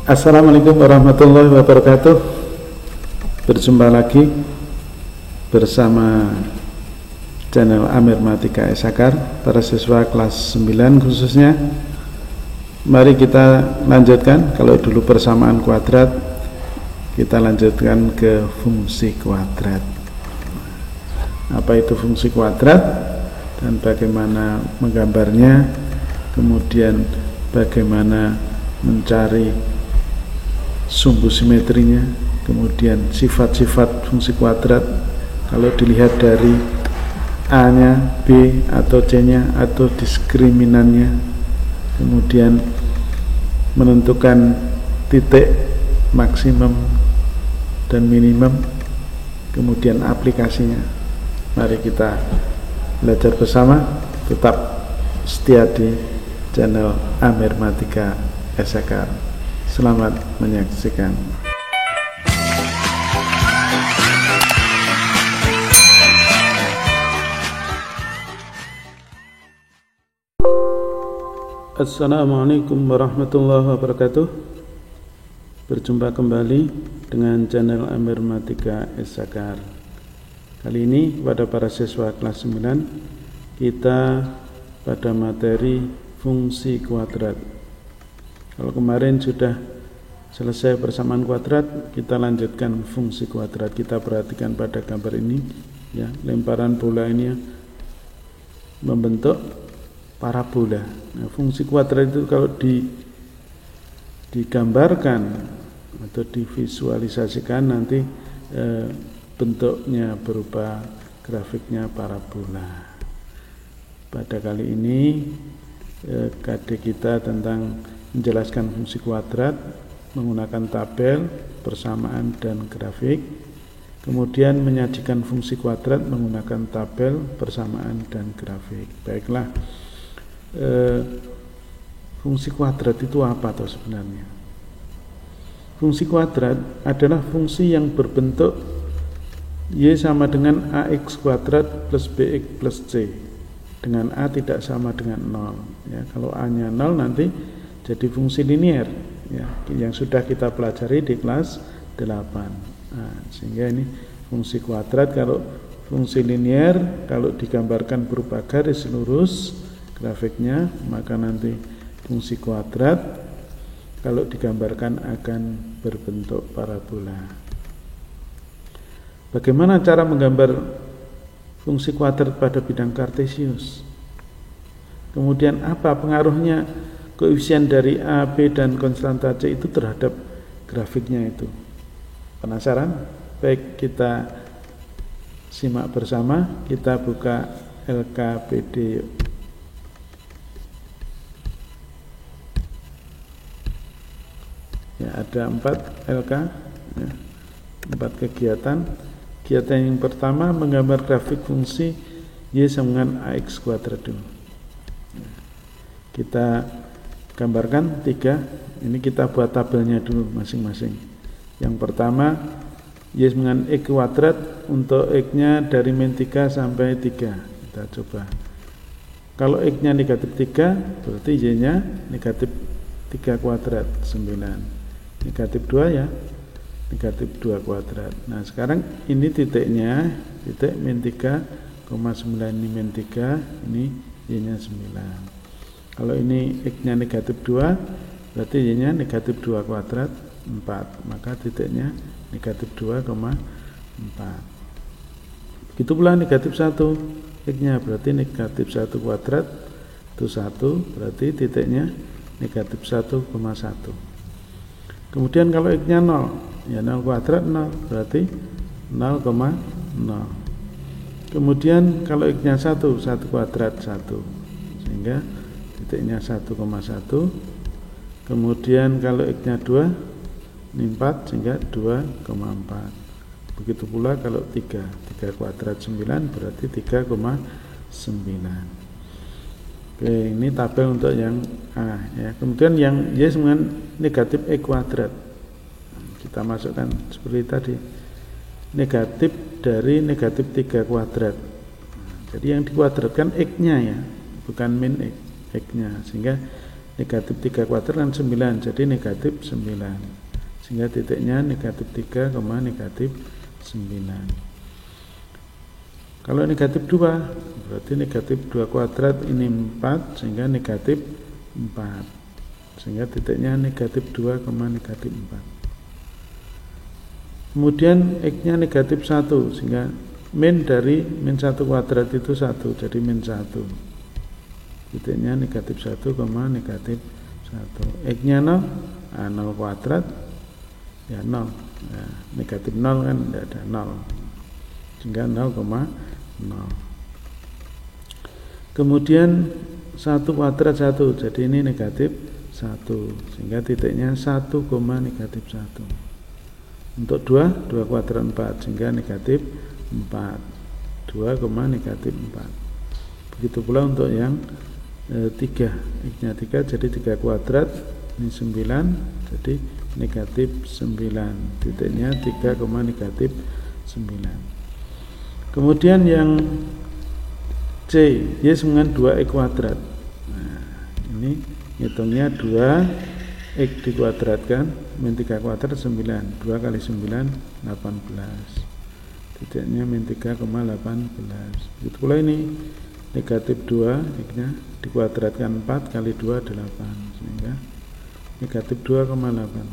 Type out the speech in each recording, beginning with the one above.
Assalamualaikum warahmatullahi wabarakatuh. Berjumpa lagi bersama channel Amir Matika Esakar, para siswa kelas 9 khususnya. Mari kita lanjutkan. Kalau dulu persamaan kuadrat, kita lanjutkan ke fungsi kuadrat. Apa itu fungsi kuadrat dan bagaimana menggambarnya, kemudian bagaimana mencari sumbu simetrinya, kemudian sifat-sifat fungsi kuadrat kalau dilihat dari A-nya, B atau C-nya atau diskriminannya, kemudian menentukan titik maksimum dan minimum, kemudian aplikasinya. Mari kita belajar bersama. Tetap setia di channel Amir Matika Esakar. Selamat menyaksikan. Assalamualaikum warahmatullahi wabarakatuh. Berjumpa kembali dengan channel Amir Matika Esakar. Kali ini pada para siswa kelas 9, kita pada materi fungsi kuadrat. Kalau kemarin sudah selesai persamaan kuadrat, kita lanjutkan fungsi kuadrat. Kita perhatikan pada gambar ini, ya, lemparan bola ini membentuk parabola. Nah, fungsi kuadrat itu kalau digambarkan atau divisualisasikan nanti bentuknya berupa grafiknya parabola. Pada kali ini KD kita tentang menjelaskan fungsi kuadrat menggunakan tabel, persamaan, dan grafik. Kemudian menyajikan fungsi kuadrat menggunakan tabel, persamaan, dan grafik. Baiklah, fungsi kuadrat itu apa toh sebenarnya? Fungsi kuadrat adalah fungsi yang berbentuk Y sama dengan AX kuadrat plus BX plus C, dengan A tidak sama dengan 0, ya. Kalau A nya 0 nanti jadi fungsi linier, ya, yang sudah kita pelajari di kelas 8. Nah, sehingga ini fungsi kuadrat. Kalau fungsi linier, kalau digambarkan berupa garis lurus grafiknya, maka nanti fungsi kuadrat kalau digambarkan akan berbentuk parabola. Bagaimana cara menggambar fungsi kuadrat pada bidang kartesius? Kemudian apa pengaruhnya koefisien dari A, B, dan konstanta C itu terhadap grafiknya itu? Penasaran? Baik, kita simak bersama. Kita buka LKPD yuk. Ya, ada 4 LK, ya, 4 kegiatan. Kegiatan yang pertama menggambar grafik fungsi Y sama dengan AX kuadrat dulu. Kita gambarkan 3. Ini kita buat tabelnya dulu masing-masing. Yang pertama Y dengan X kuadrat, untuk X nya dari min 3 sampai 3. Kita coba. Kalau X nya negatif 3, berarti Y nya negatif 3 kuadrat, 9. Negatif 2, ya, negatif 2 kuadrat. Nah, sekarang ini titiknya, titik min 3,9, ini min 3, ini Y nya 9. Kalau ini X nya negatif 2, berarti Y nya negatif 2 kuadrat, 4. Maka titiknya negatif 2,4. Begitu pula negatif 1, X nya berarti negatif 1 kuadrat, itu 1, berarti titiknya negatif 1,1. Kemudian kalau X nya 0, ya 0 kuadrat 0, berarti 0,0. Kemudian kalau X nya 1 kuadrat 1, sehingga titiknya 1,1. Kemudian kalau X nya 2, ini 4, sehingga 2,4. Begitu pula kalau 3 kuadrat 9, berarti 3,9. Oke, ini tabel untuk yang A, ya. Kemudian yang Y dengan negatif X kuadrat, kita masukkan seperti tadi, negatif dari negatif 3 kuadrat. Jadi yang dikuadratkan X nya, ya, bukan min X nya, sehingga negatif 3 kuadrat kan 9, jadi negatif 9, sehingga titiknya negatif 3, negatif 9. Kalau negatif 2 berarti negatif 2 kuadrat ini 4, sehingga negatif 4, sehingga titiknya negatif 2, negatif 4. Kemudian X nya negatif 1, sehingga min dari min 1 kuadrat itu 1, jadi min 1, titiknya negatif 1, negatif 1. X nya 0, 0 kuadrat ya 0, nah, negatif 0 kan tidak ada 0, sehingga 0,0. Kemudian 1 kuadrat 1, jadi ini negatif 1, sehingga titiknya 1, negatif 1. Untuk 2 kuadrat 4, sehingga negatif 4, 2, negatif 4. Begitu pula untuk yang 3, X nya 3, jadi 3 kuadrat ini 9, jadi negatif 9, titiknya 3, negatif 9. Kemudian yang C, Y dengan 2X kuadrat. Nah, ini hitungnya 2X dikuadratkan min 3 kuadrat 9, 2 kali 9 18, titiknya min 3, 18. Begitu pula ini negatif 2, X nya dikuadratkan 4 kali 2 8, sehingga negatif 2,8.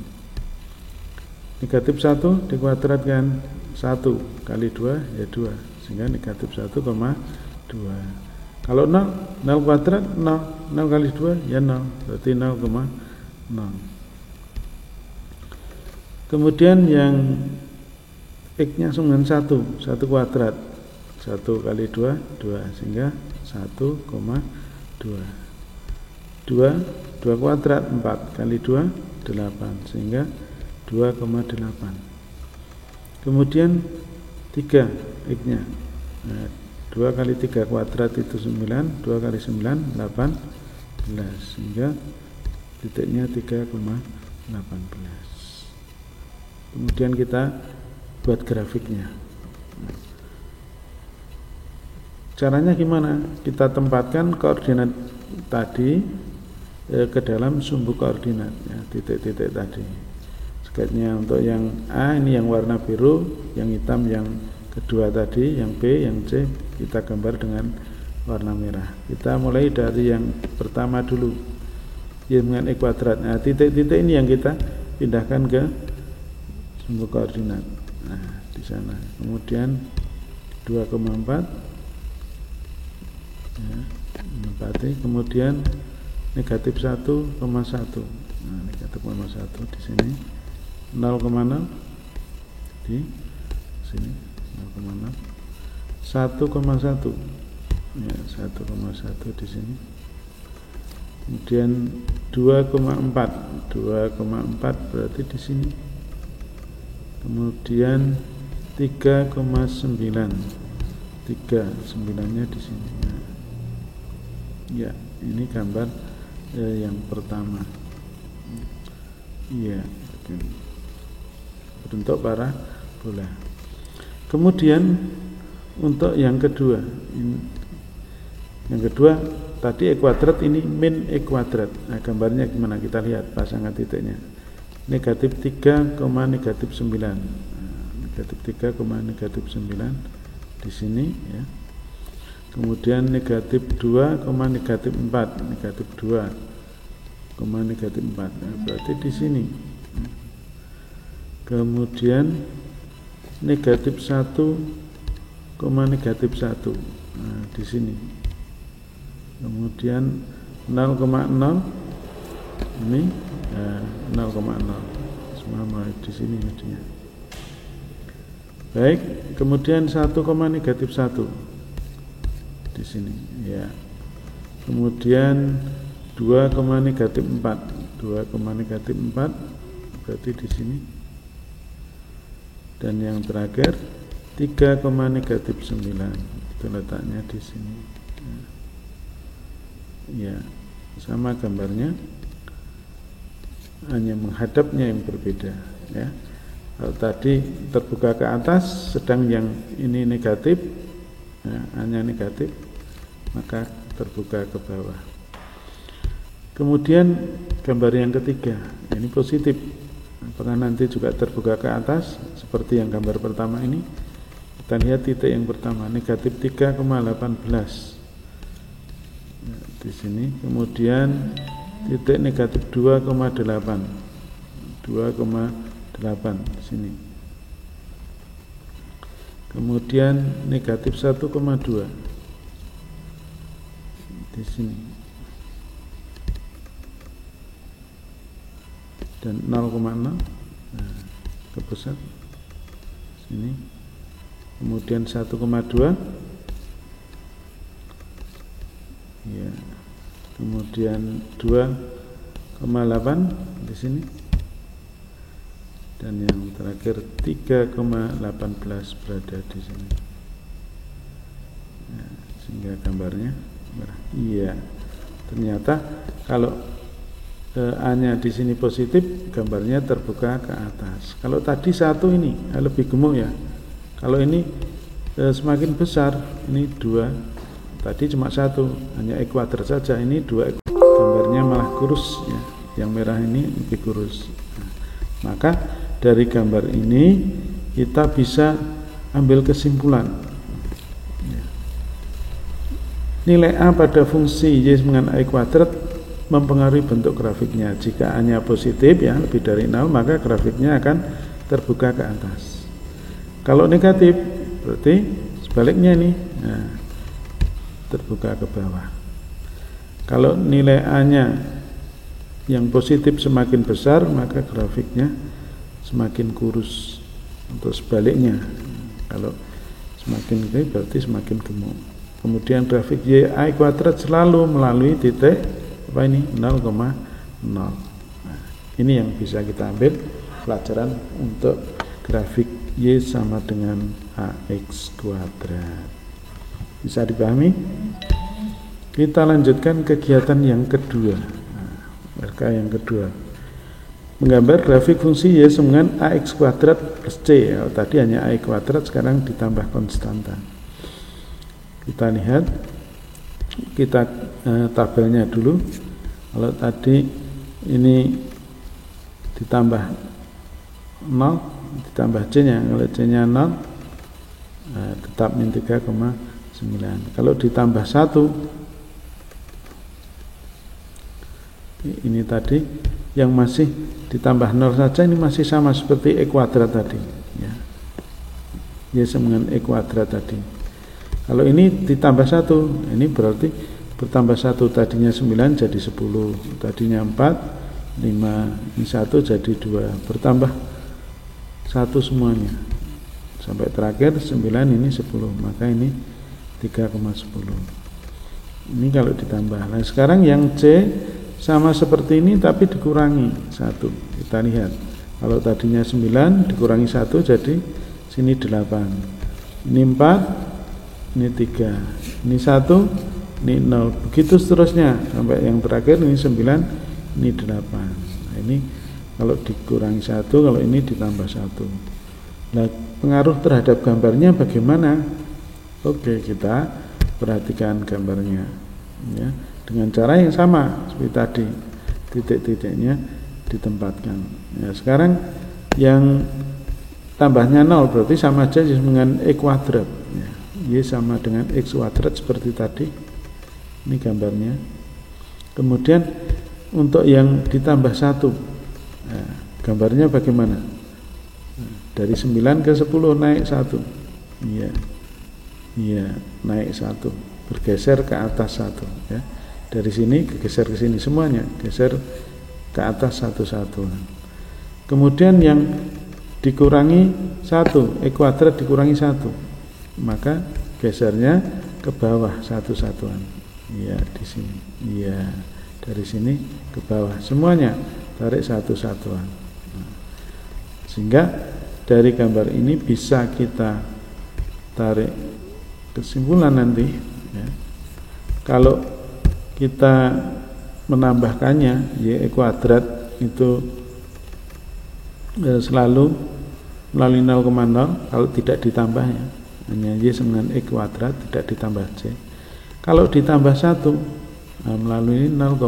Negatif 1 dikuadratkan 1 kali 2 ya 2, sehingga negatif 1,2. Kalau 0 kuadrat 0, 0 kali 2 ya 0, berarti 0,0. Kemudian yang X nya sama dengan 1 kuadrat, 1 kali 2 2, sehingga 1,2. 2 kuadrat 4 kali 2 8, sehingga 2,8. Kemudian 3 X nya, nah, 2 kali 3 kuadrat itu 9, 2 kali 9 18, sehingga titiknya 3,18. Kemudian kita buat grafiknya. Caranya gimana? Kita tempatkan koordinat tadi ke dalam sumbu koordinat ya, titik-titik tadi. Sketnya untuk yang A ini yang warna biru, yang hitam yang kedua tadi, yang B, yang C kita gambar dengan warna merah. Kita mulai dari yang pertama dulu, Y dengan X kuadrat. Nah, titik-titik ini yang kita pindahkan ke sumbu koordinat. Nah, di sana. Kemudian 2,4 ya, menempati, kemudian negatif 1,1. Nah, negatif 1 di sini, 0,0 di sini, 0,0, 1,1 ya, 1,1 di sini. Kemudian 2,4 berarti di sini. Kemudian 3,9, 9-nya di sini. Nah, ya, ini gambar yang pertama. Iya, bentuk parabola. Kemudian untuk yang kedua, tadi X kuadrat, ini min X kuadrat. Nah, gambarnya gimana? Kita lihat pasangan titiknya. Negatif 3, negatif 9. Nah, negatif 3, negatif 9 di sini ya. Kemudian negatif 2, negatif 4, negatif 2, negatif 4. Nah, berarti di sini. Kemudian negatif 1, negatif 1. Nah, di sini. Kemudian 0,0 ini 0,0. Semua mulai di sini jadinya. Baik, kemudian 1, negatif 1 di sini ya. Kemudian 2, negatif 4, 2, negatif 4 berarti di sini. Dan yang terakhir 3, negatif 9, itu letaknya di sini ya. Sama gambarnya, hanya menghadapnya yang berbeda ya. Kalau tadi terbuka ke atas, sedang yang ini negatif ya, hanya negatif, maka terbuka ke bawah. Kemudian gambar yang ketiga, ini positif, apakah nanti juga terbuka ke atas seperti yang gambar pertama ini. Kita lihat titik yang pertama, negatif 3,18 di sini, kemudian titik negatif 2,8 di sini, kemudian negatif 1,2 di sini, dan 0,0 ke pusat sini, kemudian 1,2 ya, kemudian 2,8 di sini, dan yang terakhir 3,18 berada di sini. Nah, sehingga gambarnya merah. Iya, ternyata kalau A-nya di sini positif, gambarnya terbuka ke atas. Kalau tadi 1 ini lebih gemuk ya. Kalau ini semakin besar, ini 2. Tadi cuma 1, hanya E kuadrat saja. Ini 2, gambarnya malah kurus ya. Yang merah ini lebih kurus. Nah, maka dari gambar ini kita bisa ambil kesimpulan. Nilai A pada fungsi Y dengan A kuadrat mempengaruhi bentuk grafiknya. Jika A-nya positif ya, lebih dari 0, maka grafiknya akan terbuka ke atas. Kalau negatif, berarti sebaliknya nih, nah, terbuka ke bawah. Kalau nilai A-nya yang positif semakin besar, maka grafiknya semakin kurus. Untuk sebaliknya, kalau semakin gede berarti semakin gemuk. Kemudian grafik Y A kuadrat selalu melalui titik apa ini 0,0. Nah, ini yang bisa kita ambil pelajaran untuk grafik Y sama dengan AX kuadrat. Bisa dipahami? Kita lanjutkan kegiatan yang kedua. RK yang kedua, menggambar grafik fungsi Y sama dengan AX kuadrat plus C. Tadi hanya A kuadrat, sekarang ditambah konstanta. Kita lihat, kita tabelnya dulu. Kalau tadi ini ditambah 0, ditambah C nya, kalau C nya 0 tetap min 3,9. Kalau ditambah 1, ini tadi yang masih ditambah 0 saja, ini masih sama seperti E kuadrat tadi ya. Y sama dengan E kuadrat tadi. Kalau ini ditambah 1, ini berarti bertambah 1, tadinya 9 jadi 10, tadinya 4, 5, ini 1 jadi 2, bertambah 1 semuanya sampai terakhir 9, ini 10, maka ini 3,10. Ini kalau ditambah. Nah, sekarang yang C sama seperti ini tapi dikurangi 1. Kita lihat, kalau tadinya 9 dikurangi 1 jadi sini 8, ini 4, ini 3, ini 1, ini 0, begitu seterusnya sampai yang terakhir ini 9, ini 8. Nah, ini kalau dikurangi 1, kalau ini ditambah 1. Nah, pengaruh terhadap gambarnya bagaimana? Oke, kita perhatikan gambarnya ya, dengan cara yang sama seperti tadi, titik-titiknya ditempatkan ya. Sekarang yang tambahnya 0 berarti sama aja dengan E kuadrat ya. Y sama dengan X kuadrat seperti tadi. Ini gambarnya. Kemudian untuk yang ditambah 1, nah, gambarnya bagaimana? Nah, dari 9 ke 10 naik 1. Iya. Iya, naik 1. Bergeser ke atas 1 ya. Dari sini geser ke sini semuanya, geser ke atas satu-satu. Kemudian yang dikurangi 1, E kuadrat dikurangi 1, maka gesernya ke bawah satu-satuan. Iya, di sini. Iya, dari sini ke bawah semuanya, tarik satu-satuan. Nah, sehingga dari gambar ini bisa kita tarik kesimpulan nanti ya. Kalau kita menambahkannya Y kuadrat itu selalu melalui 0,0 kalau tidak ditambah ya, hanya Y sama dengan E kuadrat tidak ditambah C. Kalau ditambah 1 melalui 0,1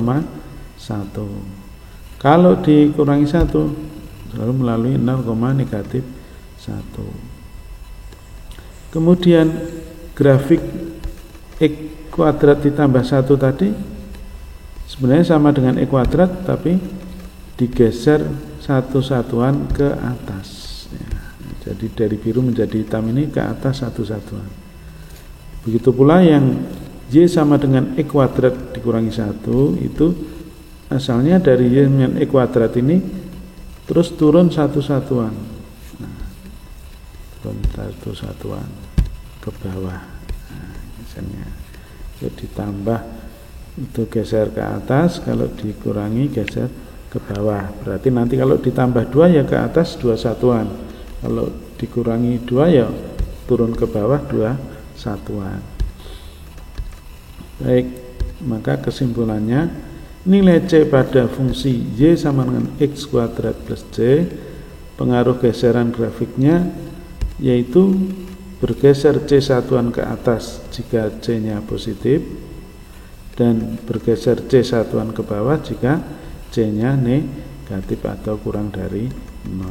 Kalau dikurangi 1 selalu melalui 0, negatif 1. Kemudian grafik X kuadrat ditambah 1 tadi sebenarnya sama dengan X kuadrat, tapi digeser satu satuan ke atas ya. Jadi dari biru menjadi hitam ini ke atas satu satuan. Begitu pula yang Y sama dengan X kuadrat dikurangi 1 itu asalnya dari Y dengan X kuadrat ini terus turun satu satuan. Nah, turun satu satuan ke bawah. Nah, misalnya itu ditambah itu geser ke atas, kalau dikurangi geser ke bawah. Berarti nanti kalau ditambah 2 ya ke atas 2 satuan, kalau dikurangi 2 ya turun ke bawah 2 satuan. Baik, maka kesimpulannya nilai C pada fungsi Y sama dengan X kuadrat plus C, pengaruh geseran grafiknya yaitu bergeser C satuan ke atas jika C nya positif, dan bergeser C satuan ke bawah jika C nya negatif atau kurang dari 0.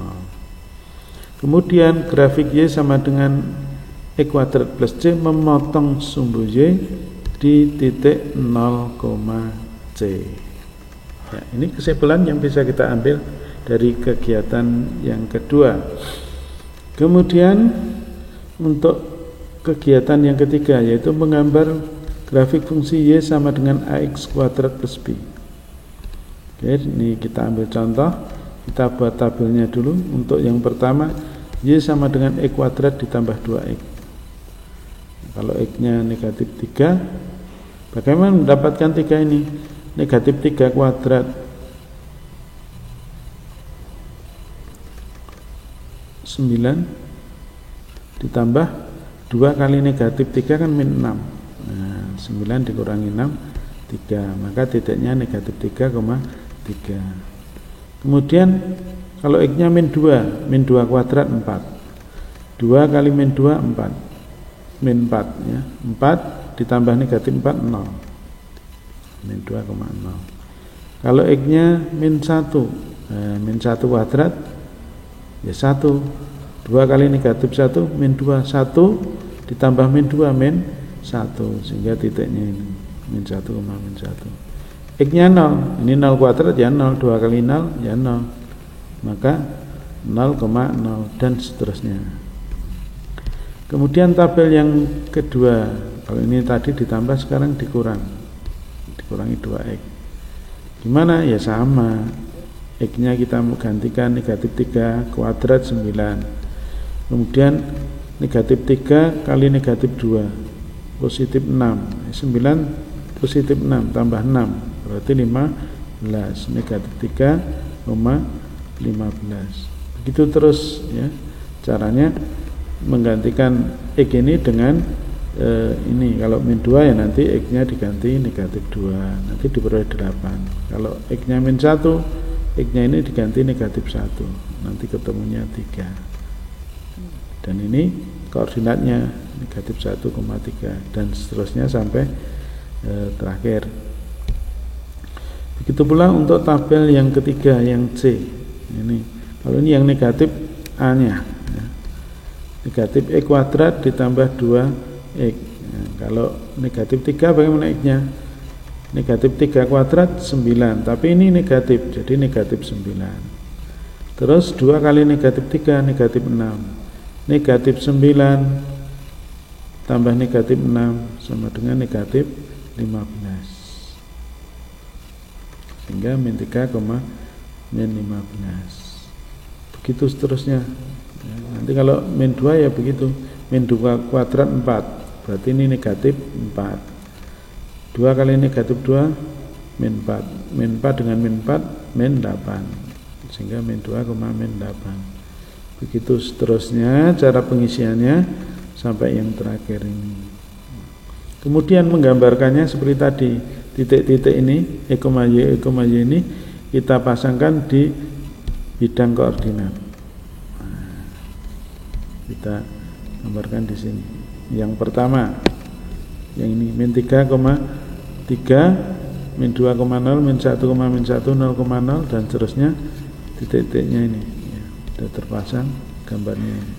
Kemudian grafik Y sama dengan X kuadrat plus C memotong sumbu Y di titik 0, C. Ya, ini kesimpulan yang bisa kita ambil dari kegiatan yang kedua. Kemudian untuk kegiatan yang ketiga yaitu menggambar grafik fungsi Y sama dengan AX kuadrat plus B. Oke, ini kita ambil contoh, kita buat tabelnya dulu. Untuk yang pertama, Y sama dengan X kuadrat ditambah 2X. Kalau X nya negatif 3, bagaimana mendapatkan 3 ini? Negatif 3 kuadrat ditambah 2 kali negatif 3 kan min 6. Nah, 9 dikurangi 6 3, maka titiknya negatif 3,3. Kemudian kalau X nya min 2 kuadrat 4, 2 kali min 2 4, min 4 ya, 4 ditambah negatif 4 0, min 2,0. Kalau X nya min 1, min 1 kuadrat ya 1, 2 kali negatif 1 min 2, 1 ditambah min 2 min 1, sehingga titiknya ini min 1, min 1. X nya 0, ini 0 kuadrat ya 0, 2 kali 0 ya 0, maka 0,0 dan seterusnya. Kemudian tabel yang kedua, kalau ini tadi ditambah sekarang dikurangi 2X. Gimana? Ya sama, X nya kita mau gantikan negatif 3 kuadrat 9, kemudian negatif 3 kali negatif 2 positif 6, 9 positif 6 tambah 6 berarti 15, negatif 3, 15. Begitu terus ya caranya menggantikan X ini dengan ini. Kalau min 2 ya nanti X nya diganti negatif 2, nanti diperoleh 8. Kalau X nya min 1, X nya ini diganti negatif 1, nanti ketemunya 3. Dan ini koordinatnya negatif 1,3 dan seterusnya sampai terakhir. Begitu pula untuk tabel yang ketiga, yang C. Ini kalau ini yang negatif A nya ya. Negatif X kuadrat ditambah 2X. Nah, kalau negatif 3 bagaimana X nya? Negatif 3 kuadrat 9, tapi ini negatif, jadi negatif 9. Terus 2 kali negatif 3 negatif 6, negatif 9 tambah negatif 6 sama dengan negatif 15, sehingga min 3, min 15. Begitu seterusnya ya, nanti kalau min 2 ya begitu, min 2 kuadrat 4, berarti ini negatif 4, 2 kali negatif 2 min 4, min 4 dengan min 4 min 8, sehingga min 2, min 8. Begitu seterusnya cara pengisiannya sampai yang terakhir ini. Kemudian menggambarkannya seperti tadi, titik-titik ini Y ini kita pasangkan di bidang koordinat. Nah, kita gambarkan di sini. Yang pertama, yang ini min 3,3 min 2,0, min 1, min 1, 0,0 dan seterusnya. Titik-titiknya ini ya, sudah terpasang gambarnya ini.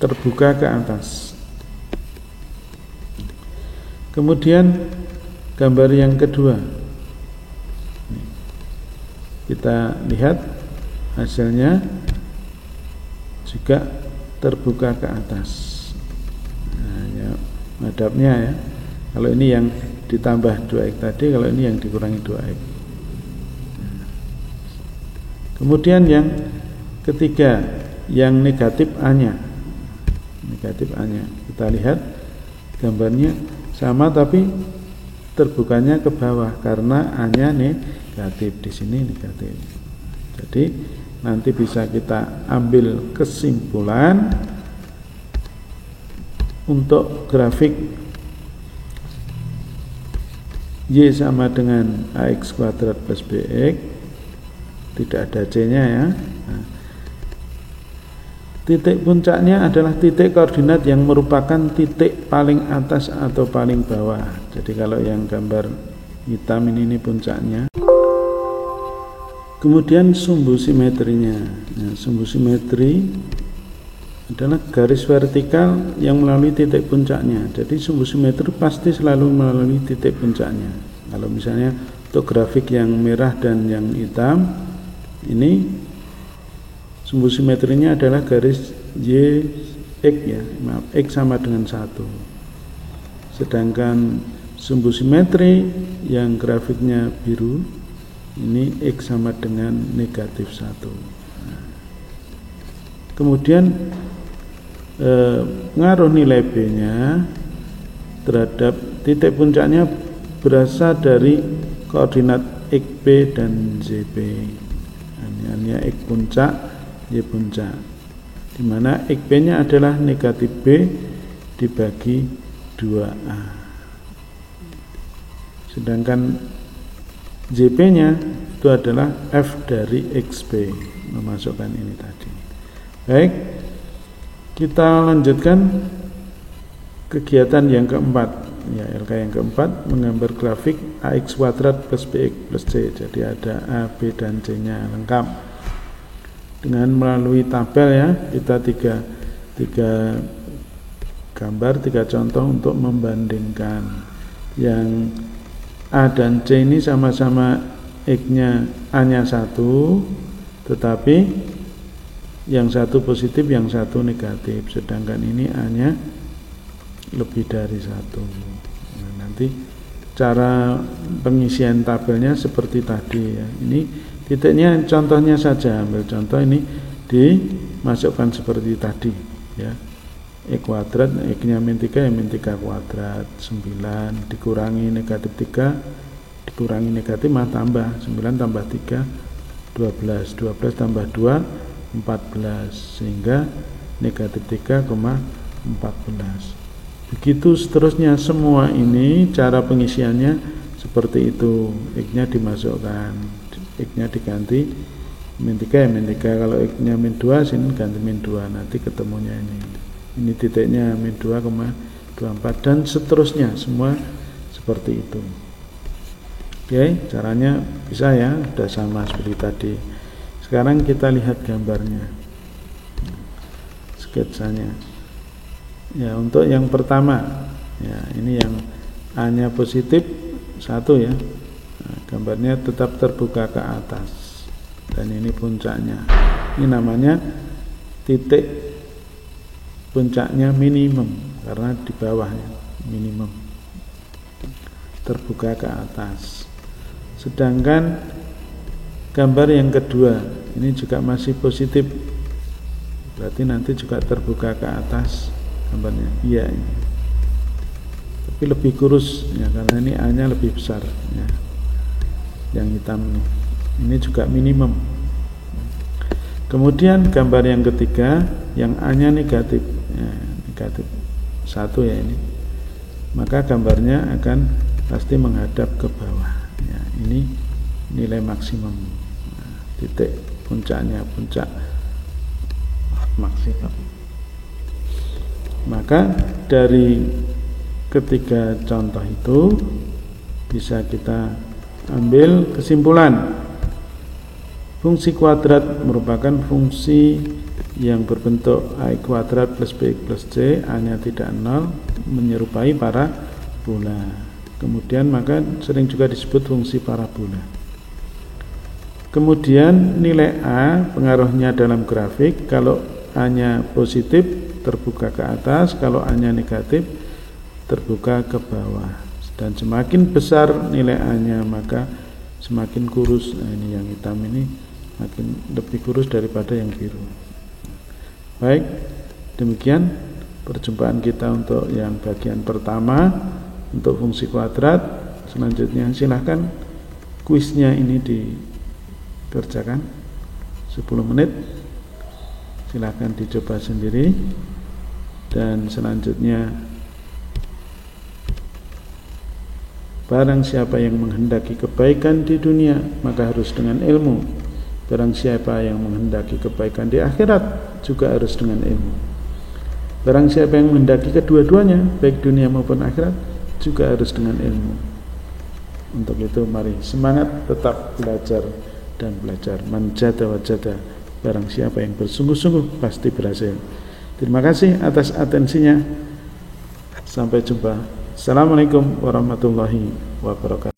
Terbuka ke atas. Kemudian gambar yang kedua, kita lihat hasilnya juga terbuka ke atas. Nah, ya, madhabnya ya. Kalau ini yang ditambah 2x tadi, kalau ini yang dikurangi 2x. Kemudian yang ketiga, yang negatif A-nya. Negatif A-nya. Kita lihat gambarnya sama tapi terbukanya ke bawah karena A-nya negatif, di sini negatif. Jadi nanti bisa kita ambil kesimpulan untuk grafik Y sama dengan AX kuadrat plus BX, tidak ada C-nya ya. Nah, titik puncaknya adalah titik koordinat yang merupakan titik paling atas atau paling bawah. Jadi kalau yang gambar hitam ini puncaknya. Kemudian sumbu simetrinya. Nah, sumbu simetri adalah garis vertikal yang melalui titik puncaknya. Jadi sumbu simetri pasti selalu melalui titik puncaknya. Kalau misalnya untuk grafik yang merah dan yang hitam, ini sumbu simetrinya adalah garis Y X ya, maaf, X sama dengan 1. Sedangkan sumbu simetri yang grafiknya biru, ini X sama dengan negatif 1. Nah, kemudian pengaruh nilai B-nya terhadap titik puncaknya berasal dari koordinat XP dan ZP. Hanya X puncak, Y puncak, di mana XP-nya adalah negatif B dibagi 2A. Sedangkan JP-nya itu adalah F dari XP, memasukkan ini tadi. Baik, kita lanjutkan kegiatan yang keempat. Ya, LK yang keempat menggambar grafik AX kuadrat plus BX plus C. Jadi ada A, B, dan C-nya lengkap. Dengan melalui tabel ya, kita tiga gambar, 3 contoh untuk membandingkan. Yang A dan C ini sama-sama X-nya A-nya 1, tetapi yang satu positif, yang satu negatif. Sedangkan ini A-nya lebih dari 1. Nah, nanti cara pengisian tabelnya seperti tadi ya. Ini titiknya contohnya saja, ambil contoh ini dimasukkan seperti tadi ya. X kuadrat, X-nya min 3 ya min 3 kuadrat, 9 dikurangi negatif 3 dikurangi negatif mah tambah 9 tambah 3 12 tambah 2 14 sehingga negatif 3,14. Begitu seterusnya, semua ini cara pengisiannya seperti itu. X-nya dimasukkan, X-nya diganti min 3 ya min 3, kalau X-nya min 2 sini ganti min 2, nanti ketemunya ini titiknya min 2,24 dan seterusnya, semua seperti itu. Oke, caranya bisa ya, sudah sama seperti tadi. Sekarang kita lihat gambarnya, sketsanya. Ya, untuk yang pertama, ya ini yang A-nya positif 1 ya. Nah, gambarnya tetap terbuka ke atas. Dan ini puncaknya. Ini namanya titik puncaknya minimum karena di bawahnya minimum. Terbuka ke atas. Sedangkan gambar yang kedua ini juga masih positif, berarti nanti juga terbuka ke atas gambarnya. Iya ini, tapi lebih kurus ya karena ini A-nya lebih besar ya. Yang hitam ini juga minimum. Kemudian gambar yang ketiga yang A-nya negatif ya, negatif 1 ya ini, maka gambarnya akan pasti menghadap ke bawah ya. Ini nilai maksimum. Titik puncaknya, puncak maksimum. Maka dari ketiga contoh itu bisa kita Ambil kesimpulan. Fungsi kuadrat merupakan fungsi yang berbentuk A kuadrat plus B plus C, A-nya tidak 0, menyerupai parabola. Kemudian maka sering juga disebut fungsi parabola. Kemudian nilai A pengaruhnya dalam grafik, kalau A-nya positif terbuka ke atas, kalau A-nya negatif terbuka ke bawah. Dan semakin besar nilai A-nya maka semakin kurus. Nah, ini yang hitam ini makin lebih kurus daripada yang biru. Baik, demikian perjumpaan kita untuk yang bagian pertama untuk fungsi kuadrat. Selanjutnya silahkan kuisnya ini dikerjakan 10 menit, silahkan dicoba sendiri. Dan selanjutnya, barang siapa yang menghendaki kebaikan di dunia maka harus dengan ilmu. Barang siapa yang menghendaki kebaikan di akhirat juga harus dengan ilmu. Barang siapa yang menghendaki kedua-duanya, baik dunia maupun akhirat, juga harus dengan ilmu. Untuk itu mari semangat tetap belajar dan belajar. Man jada wa jada, barang siapa yang bersungguh-sungguh pasti berhasil. Terima kasih atas atensinya. Sampai jumpa. Assalamualaikum warahmatullahi wabarakatuh.